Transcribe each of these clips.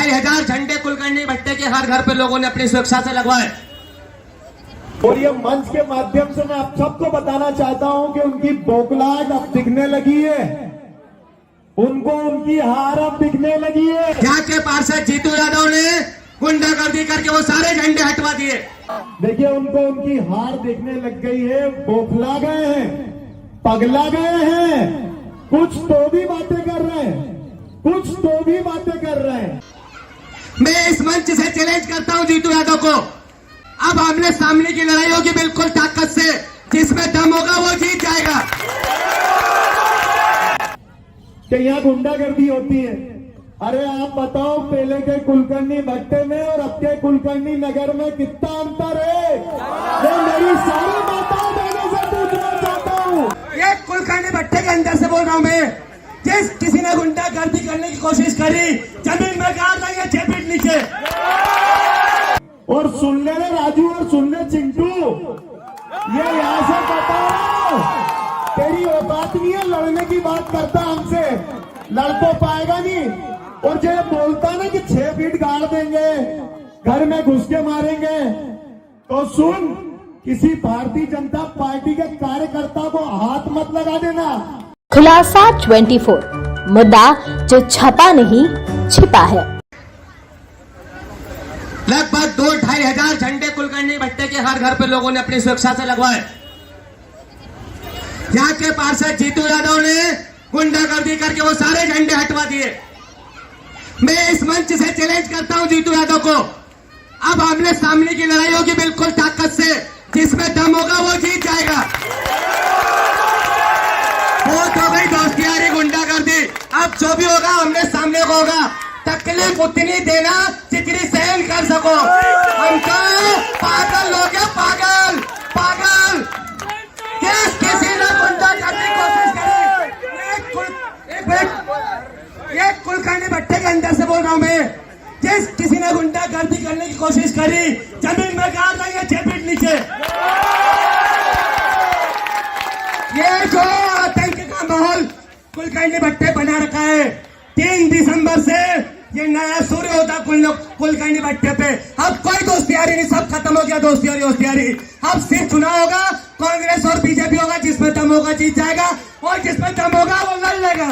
2,500 झंडे कुलकर्णी भट्टे के हर घर पे लोगों ने अपनी सुरक्षा से लगवाए। और ये मंच के माध्यम से मैं आप सबको बताना चाहता हूं कि उनकी बौखलाहट अब दिखने लगी है, उनको उनकी हार अब दिखने लगी है। यहाँ के पार्षद जीतू यादव ने गुंडागर्दी करके वो सारे झंडे हटवा दिए। देखिए उनको उनकी हार देखने लग गई है, बौखला गए हैं, पगला गए हैं, कुछ तो भी बातें कर रहे हैं, कुछ तो भी बातें कर रहे हैं। मैं इस मंच से चैलेंज करता हूं जीतू यादव को, अब आमने सामने की लड़ाई होगी बिल्कुल ताकत से, जिसमें दम होगा वो जीत जाएगा। कि यहाँ गुंडागर्दी होती है, अरे आप बताओ पहले के कुलकर्णी भट्टे में और अब के कुलकर्णी नगर में कितना अंतर है? मैं मेरी सारी माताओं बहनों से पूछना चाहता हूँ। ये कुलकर्णी भट्टे के अंदर से बोल रहा हूं मैं, जिस किसी ने गुंडागर्दी करने की कोशिश करी जमीन में गाड़ देंगे 6 फीट नीचे। और सुन ले रे राजू और सुन ले चिंटू, ये यहाँ से बताओ तेरी औकात नहीं है, लड़ने की बात करता हमसे, लड़ तो पाएगा नहीं। और जो बोलता ना कि 6 फीट गाड़ देंगे, घर में घुस के मारेंगे, तो सुन, किसी भारतीय जनता पार्टी के कार्यकर्ता को हाथ मत लगा देना। खुलासा 24 मुद्दा जो छपा नहीं छिपा है। लगभग 2,500 झंडे कुलकर्णी भट्टे के हर घर पे लोगों ने अपनी सुरक्षा से लगवाए। यहाँ के पार्षद जीतू यादव ने गुंडागर्दी करके वो सारे झंडे हटवा दिए। मैं इस मंच से चैलेंज करता हूं जीतू यादव को, अब आमने सामने की लड़ाई होगी बिल्कुल ताकत से, जिसमें दम होगा वो जीत जाएगा। बहुत हो गई दोस्तियारी गुंडागर्दी, अब जो भी होगा आमने सामने को होगा। तकलीफ उतनी देना जितनी सहन कर सको। हमको पागल लोग हैं, पागल पागल। किसी ने गुंडागर्दी की कोशिश करी, एक कुलकर्णी भट्टे के अंदर से बोल रहा हूं मैं, जिस किसी ने गुंडागर्दी करने की कोशिश करी जमीन में गाड़ देंगे 6 फीट नीचे। ये जो आतंक का माहौल कुलकर्णी भट्टे बना रखा है, 3 दिसंबर से ये नया सूर्य होता कुलकर्णी भट्टे पे। अब कोई दोस्तियारी नहीं, सब खत्म हो गया दोस्तियारी। अब सिर्फ चुनाव होगा, कांग्रेस और बीजेपी होगा, जिसमें दम होगा जीत जाएगा, और जिसमें दम होगा वो लड़ लेगा।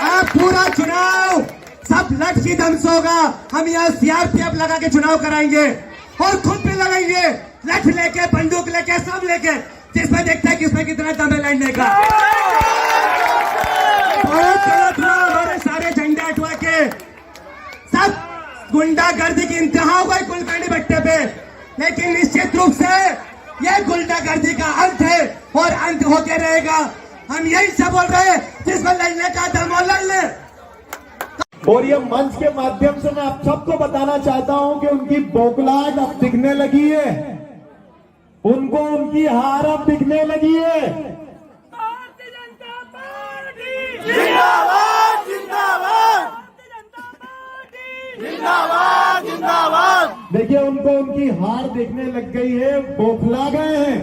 अब पूरा चुनाव सब लट की दम से होगा। हम यहाँ CRPF लगा के चुनाव कराएंगे और खुद भी लड़ेंगे, लठ लेके, बंदूक लेके, सब लेके, जिसमें देखते हैं किसमें कितना दम है लड़ने का। बहुत गलत हुआ, हमारे सारे झंडे हटवा के सब गुंडागर्दी की इंतहा हो गई कुलकर्णी भट्टे पे। लेकिन निश्चित रूप से यह गुंडागर्दी का अंत है और अंत होते रहेगा। हम यही सब बोल रहे हैं, जिसमें लड़ने का दम हो लड़ ले। और ये मंच के माध्यम से मैं आप सबको बताना चाहता हूं कि उनकी बौखलाहट अब दिखने लगी है, उनको उनकी हार अब दिखने लगी है। भारतीय जनता पार्टी जिंदाबाद जिंदाबाद जिंदाबाद जिंदाबाद। देखिए उनको उनकी हार देखने लग गई है, बौखला गए हैं,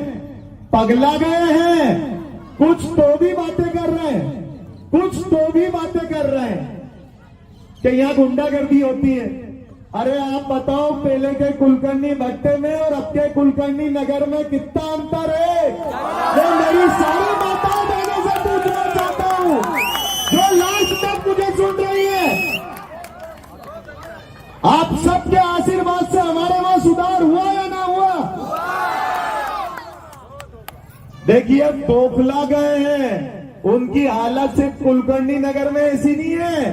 पगला गए हैं, कुछ तो भी बातें कर रहे हैं, कुछ तो भी बातें कर रहे हैं। कि यहाँ गुंडागर्दी होती है, अरे आप बताओ पहले के कुलकर्णी भट्टे में और अब के कुलकर्णी नगर में कितना अंतर है? मैं मेरी सारी माताओं बहनों से पूछना चाहता हूँ, जो लास्ट तक मुझे सुन रही है, आप सबके आशीर्वाद से हमारे वहां सुधार हुआ या ना हुआ? देखिए बौखला गए हैं, उनकी हालत सिर्फ कुलकर्णी नगर में ऐसी नहीं है,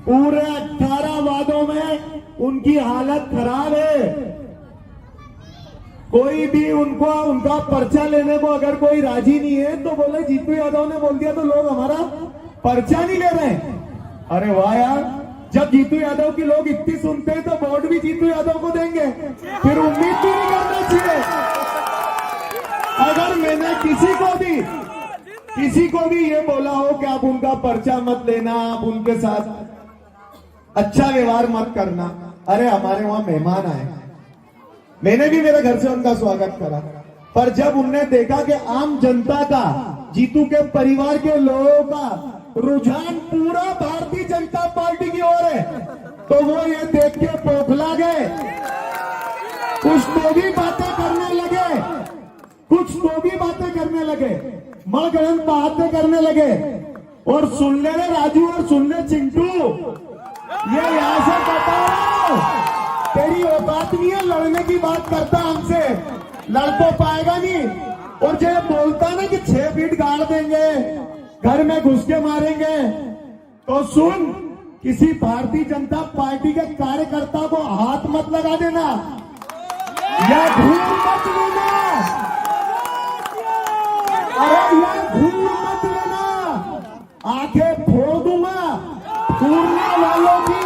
पूरे 18 वार्डों में उनकी हालत खराब है। कोई भी उनको उनका पर्चा लेने को अगर कोई राजी नहीं है तो बोले जीतू यादव ने बोल दिया तो लोग हमारा पर्चा नहीं ले रहे। अरे वाह यार, जब जीतू यादव की लोग इतनी सुनते हैं तो वोट भी जीतू यादव को देंगे, फिर उम्मीद भी नहीं करना चाहिए। अगर मैंने किसी को भी ये बोला हो कि आप उनका पर्चा मत लेना, आप उनके साथ अच्छा व्यवहार मत करना, अरे हमारे वहां मेहमान आए, मैंने भी मेरे घर से उनका स्वागत करा, पर जब उनने देखा कि आम जनता का, जीतू के परिवार के लोगों का रुझान पूरा भारतीय जनता पार्टी तो वो ये देख के बौखला गए, कुछ तो भी बातें करने लगे, कुछ तो भी बातें करने लगे, मनगढ़ंत बातें करने लगे। और सुन ले रे राजू और सुन ले चिंटू, ये यहां से बताओ, तेरी औकात नहीं है लड़ने की बात करता हमसे, लड़ तो पाएगा नहीं। और जो बोलता ना कि 6 फीट गाड़ देंगे, घर में घुस के मारेंगे, तो सुन, किसी भारतीय जनता पार्टी के कार्यकर्ता को हाथ मत लगा देना या घूर मत लेना, अरे या घूर मत लेना, आंखें फोड़ दूंगा घूरने वालों की।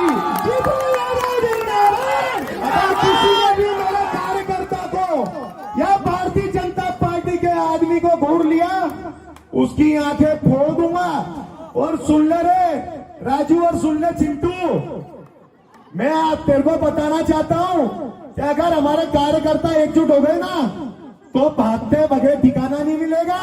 अगर किसी ने भी मेरे कार्यकर्ता को या भारतीय जनता पार्टी के आदमी को घूर लिया, उसकी आंखें फोड़ दूंगा। और सुन ले रे राजू और सुन ले चिंटू, मैं आप तेरे को बताना चाहता हूं कि अगर हमारे कार्यकर्ता एकजुट हो गए ना, तो भागते भगे ठिकाना नहीं मिलेगा।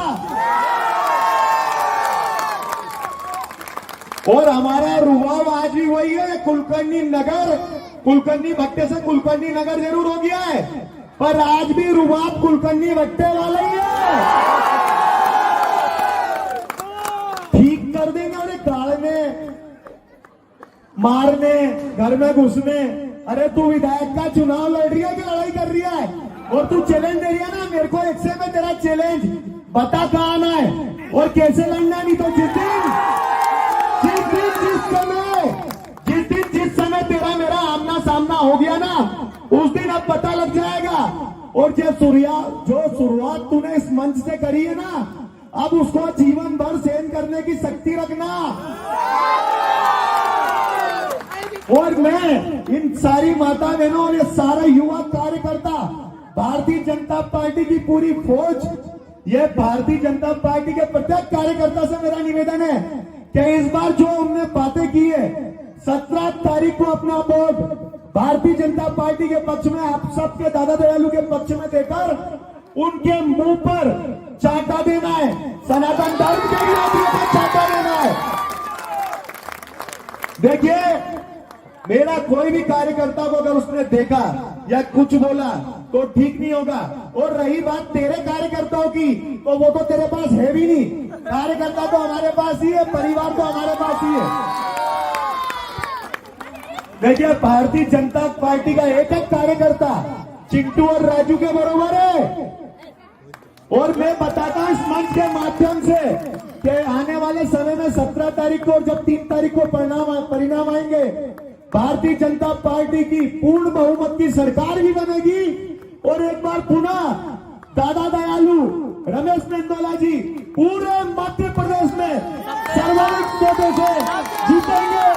और हमारा रुबाब आज भी वही है, कुलकर्णी नगर, कुलकर्णी भट्टे से कुलकर्णी नगर जरूर हो गया है, पर आज भी रुबाब कुलकर्णी भट्टे वाला ही है। ठीक कर देंगे उन्हें गाड़ने, मारने, घर में घुसने। अरे तू विधायक का चुनाव लड़ रही है कि लड़ाई कर रही है? और तू चैलेंज दे रही है ना मेरे को, 100 में तेरा चैलेंज, बता कहाँ आना है और कैसे लड़ना। नहीं तो जिस समय तेरा मेरा आमना सामना हो गया ना, उस दिन अब पता लग जाएगा। और जो शुरुआत तूने इस मंच से करी है ना, अब उसको जीवन भर सहन करने की शक्ति रखना। और मैं इन सारी माता बहनों और ये सारे युवा कार्यकर्ता, भारतीय जनता पार्टी की पूरी फौज, ये भारतीय जनता पार्टी के प्रत्येक कार्यकर्ता से मेरा निवेदन है कि इस बार जो हमने बातें की है, 17 तारीख को अपना वोट भारतीय जनता पार्टी के पक्ष में, आप सबके दादा दयालु के पक्ष में देकर उनके मुंह पर चाटा देना है, सनातन धर्म के विरोधियों पर चाटा देना है। देखिए, मेरा कोई भी कार्यकर्ता को अगर उसने देखा या कुछ बोला तो ठीक नहीं होगा। और रही बात तेरे कार्यकर्ताओं की, तो वो तो तेरे पास है भी नहीं, कार्यकर्ता तो हमारे पास ही है, परिवार तो हमारे पास ही है। देखिए, भारतीय जनता पार्टी का एक एक कार्यकर्ता चिंटू और राजू के बराबर है। और मैं बताता हूं इस मंच के माध्यम से कि आने वाले समय में 17 तारीख को, जब 3 तारीख को परिणाम आएंगे, भारतीय जनता पार्टी की पूर्ण बहुमत की सरकार भी बनेगी। और एक बार पुनः दादा दयालु रमेश मेंदोला जी पूरे मध्य प्रदेश में सर्वाधिक वोटों से जीतेंगे।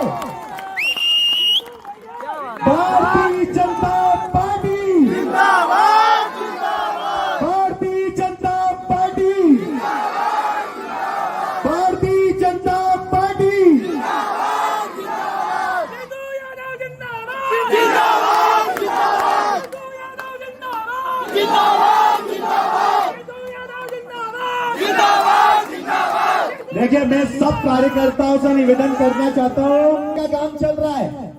भारतीय जनता पार्टी जिंदाबाद, भारतीय जनता पार्टी, भारतीय जनता पार्टी। देखिए, मैं सब कार्यकर्ताओं से निवेदन करना चाहता हूं, उनका काम चल रहा है,